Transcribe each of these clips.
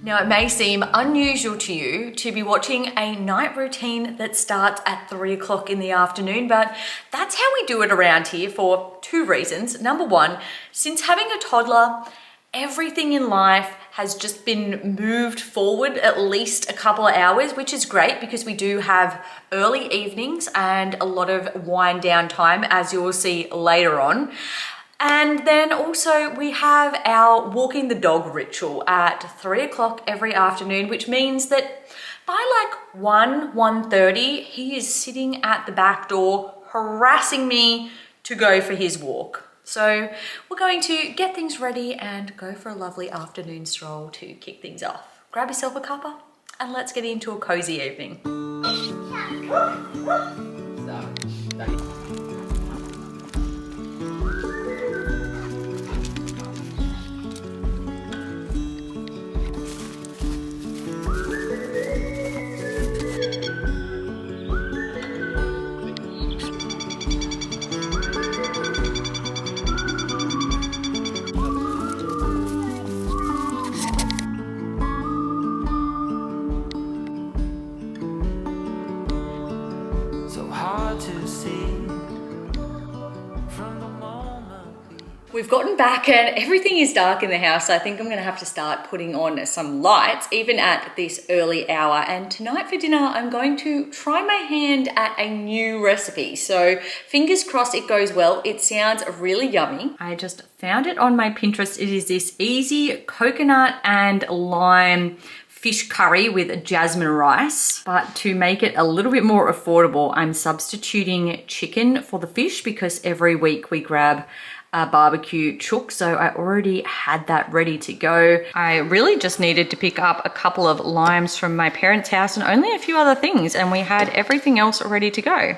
Now, it may seem unusual to you to be watching a night routine that starts at 3 o'clock in the afternoon, but that's how we do it around here for two reasons. Number one, since having a toddler, everything in life has just been moved forward at least a couple of hours, which is great because we do have early evenings and a lot of wind down time, as you will see later on. And then also we have our walking the dog ritual at 3 o'clock every afternoon, which means that by like 1:30, he is sitting at the back door harassing me to go for his walk. So we're going to get things ready and go for a lovely afternoon stroll to kick things off. Grab yourself a cuppa and let's get into a cozy evening. We've gotten back and everything is dark in the house. So I think I'm gonna have to start putting on some lights even at this early hour. And tonight for dinner, I'm going to try my hand at a new recipe. So fingers crossed it goes well. It sounds really yummy. I just found it on my Pinterest. It is this easy coconut and lime fish curry with jasmine rice, but to make it a little bit more affordable, I'm substituting chicken for the fish because every week we grab a barbecue chook, so I already had that ready to go. I really just needed to pick up a couple of limes from my parents' house and only a few other things, and we had everything else ready to go.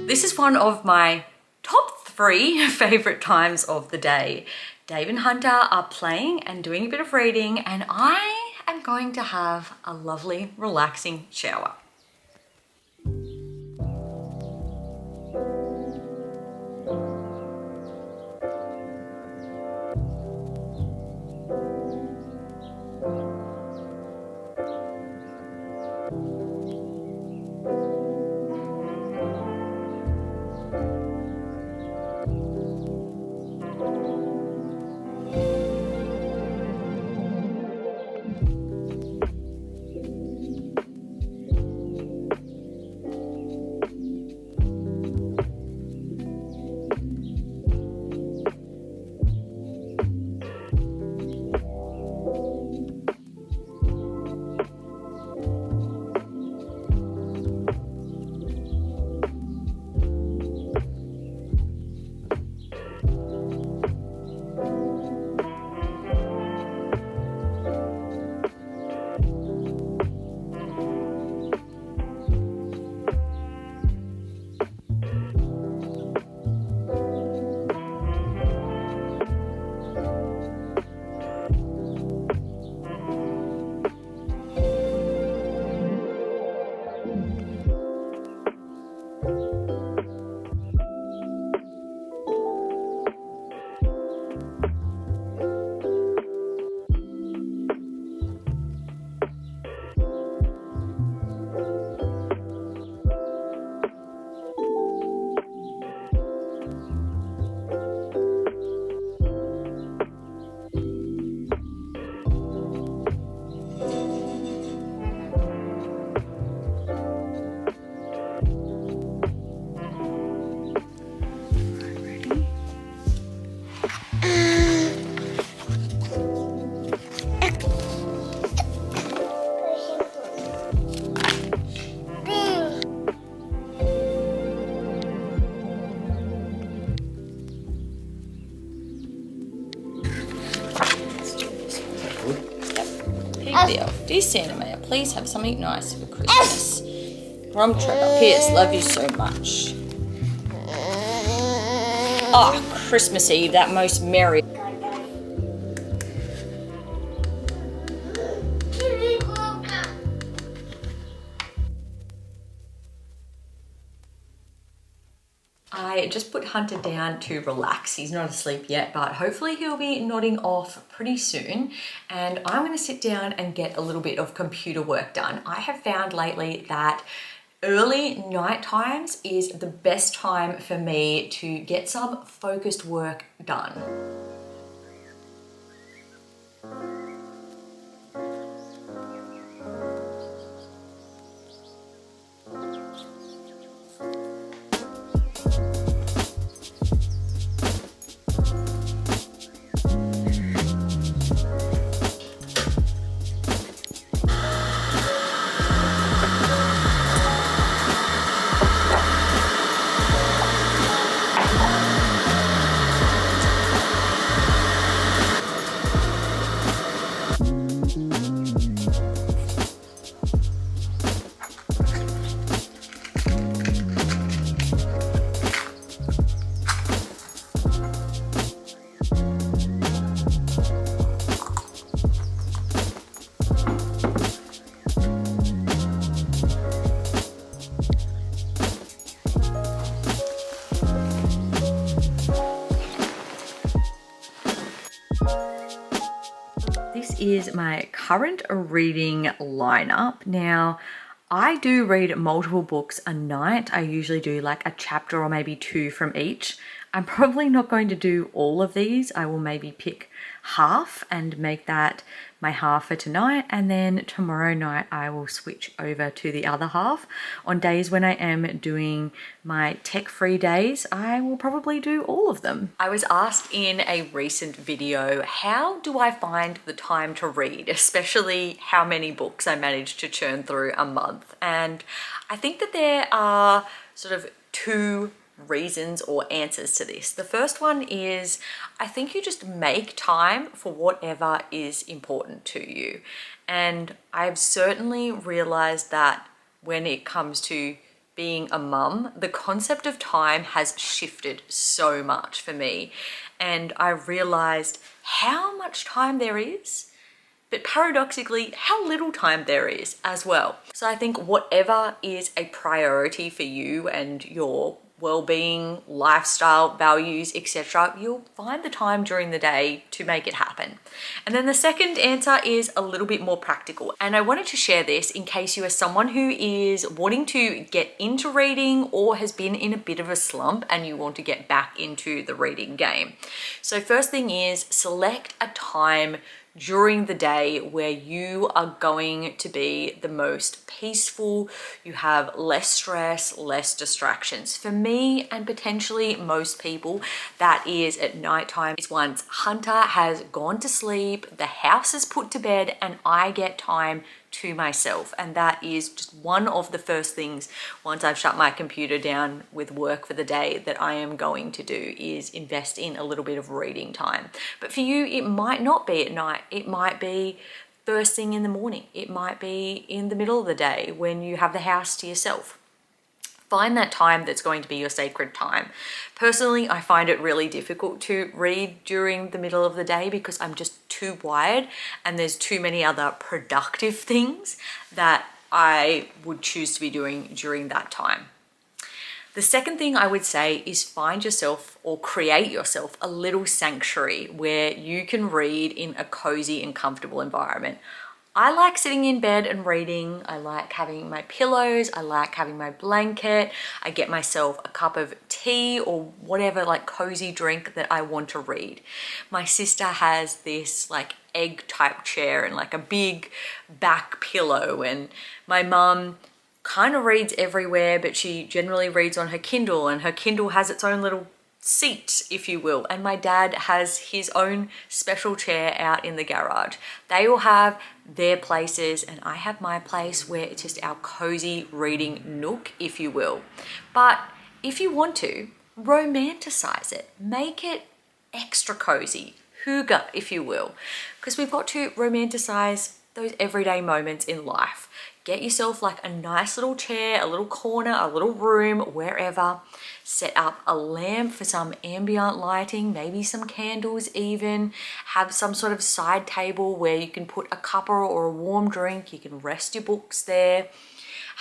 This is one of my top 3 favorite times of the day. Dave and Hunter are playing and doing a bit of reading, and I am going to have a lovely, relaxing shower. Dear Santa May, please have something nice for Christmas. From Trevor. P.S. Love you so much. Oh, Christmas Eve, that most merry. I just put Hunter down to relax. He's not asleep yet, but hopefully he'll be nodding off pretty soon. And I'm going to sit down and get a little bit of computer work done. I have found lately that early night times is the best time for me to get some focused work done. This is my current reading lineup. Now, I do read multiple books a night. I usually do like a chapter or maybe 2 from each. I'm probably not going to do all of these. I will maybe pick half and make that my half for tonight, and then tomorrow night I will switch over to the other half. On days when I am doing my tech-free days, I will probably do all of them. I was asked in a recent video, how do I find the time to read, especially how many books I manage to churn through a month? And I think that there are sort of 2 reasons or answers to this. The first one is, I think you just make time for whatever is important to you. And I've certainly realized that when it comes to being a mum, the concept of time has shifted so much for me. And I realized how much time there is, but paradoxically, how little time there is as well. So I think whatever is a priority for you and your well-being, lifestyle, values, etc., you'll find the time during the day to make it happen. And then the second answer is a little bit more practical. And I wanted to share this in case you are someone who is wanting to get into reading or has been in a bit of a slump and you want to get back into the reading game. So first thing is, select a time during the day where you are going to be the most peaceful, you have less stress, less distractions. For me, and potentially most people, that is at nighttime. It's once Hunter has gone to sleep, the house is put to bed, and I get time to myself. And that is just one of the first things, once I've shut my computer down with work for the day, that I am going to do is invest in a little bit of reading time. But for you, it might not be at night. It might be first thing in the morning. It might be in the middle of the day when you have the house to yourself. Find that time that's going to be your sacred time. Personally, I find it really difficult to read during the middle of the day because I'm just too wired and there's too many other productive things that I would choose to be doing during that time. The second thing I would say is find yourself or create yourself a little sanctuary where you can read in a cozy and comfortable environment. I like sitting in bed and reading. I like having my pillows. I like having my blanket. I get myself a cup of tea or whatever like cozy drink that I want to read. My sister has this like egg type chair and like a big back pillow, and my mum kind of reads everywhere, but she generally reads on her Kindle, and her Kindle has its own little seat, if you will. And my dad has his own special chair out in the garage. They all have their places, and I have my place where it's just our cozy reading nook, if you will. But if you want to, romanticize it. Make it extra cozy, hygge, if you will, because we've got to romanticize those everyday moments in life. Get yourself like a nice little chair, a little corner, a little room, wherever. Set up a lamp for some ambient lighting, maybe some candles even. Have some sort of side table where you can put a cuppa or a warm drink. You can rest your books there.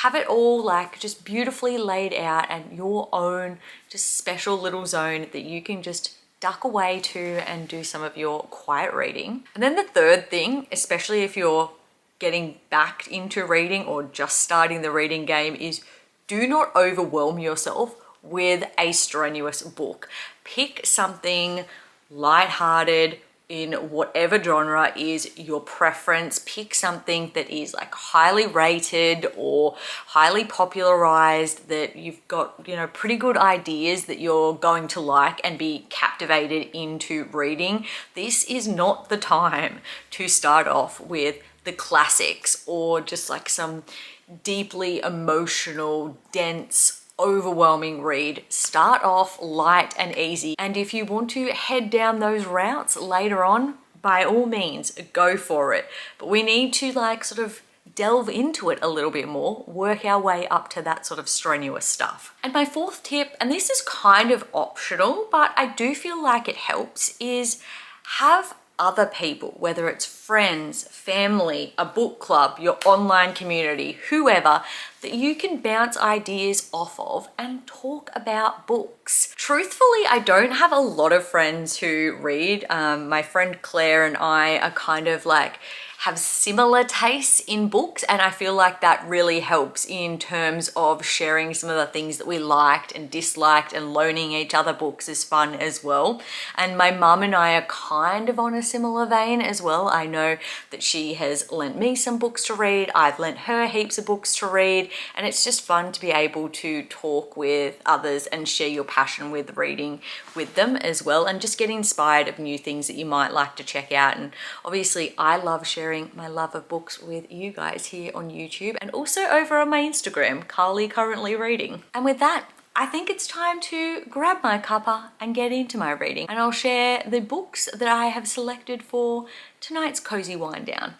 Have it all like just beautifully laid out and your own just special little zone that you can just duck away to and do some of your quiet reading. And then the third thing, especially if you're getting back into reading or just starting the reading game, is do not overwhelm yourself with a strenuous book. Pick something lighthearted in whatever genre is your preference. Pick something that is like highly rated or highly popularized, that you've got, you know, pretty good ideas that you're going to like and be captivated into reading. This is not the time to start off with the classics or just like some deeply emotional, dense, overwhelming read. Start off light and easy. And if you want to head down those routes later on, by all means, go for it. But we need to like sort of delve into it a little bit more, work our way up to that sort of strenuous stuff. And my fourth tip, and this is kind of optional, but I do feel like it helps, is have other people, whether it's friends, family, a book club, your online community, whoever, that you can bounce ideas off of and talk about books. Truthfully, I don't have a lot of friends who read. My friend Claire and I are kind of like have similar tastes in books, and I feel like that really helps in terms of sharing some of the things that we liked and disliked, and loaning each other books is fun as well. And my mum and I are kind of on a similar vein as well. I know that she has lent me some books to read, I've lent her heaps of books to read, and it's just fun to be able to talk with others and share your passion with reading with them as well, and just get inspired of new things that you might like to check out. And obviously I love sharing my love of books with you guys here on YouTube, and also over on my Instagram, Carly Currently Reading. And with that, I think it's time to grab my cuppa and get into my reading, and I'll share the books that I have selected for tonight's cozy wind down.